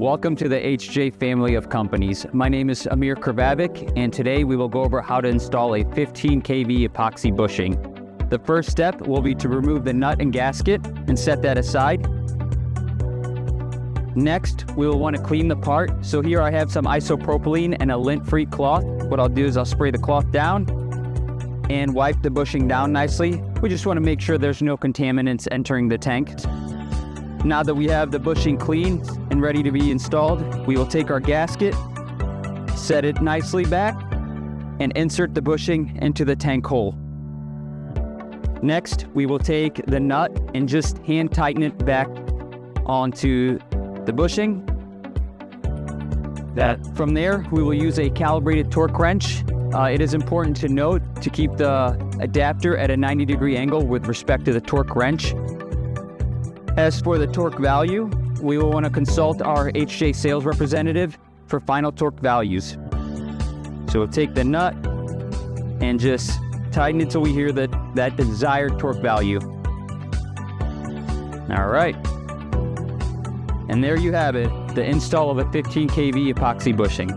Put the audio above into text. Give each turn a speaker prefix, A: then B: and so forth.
A: Welcome to the HJ family of companies. My name is Amir Kravavic, and today we will go over how to install a 15 kV epoxy bushing. The first step will be to remove the nut and gasket and set that aside. Next, we will want to clean the part. So here I have some isopropylene and a lint-free cloth. What I'll do is I'll spray the cloth down and wipe the bushing down nicely. We just want to make sure there's no contaminants entering the tank. Now that we have the bushing clean and ready to be installed, we will take our gasket, set it nicely back, and insert the bushing into the tank hole. Next, we will take the nut and just hand tighten it back onto the bushing. From there, we will use a calibrated torque wrench. It is important to note to keep the adapter at a 90-degree angle with respect to the torque wrench. As for the torque value, we will want to consult our HJ sales representative for final torque values. So we'll take the nut and just tighten it until we hear that desired torque value. All right. And there you have it, the install of a 15 kV epoxy bushing.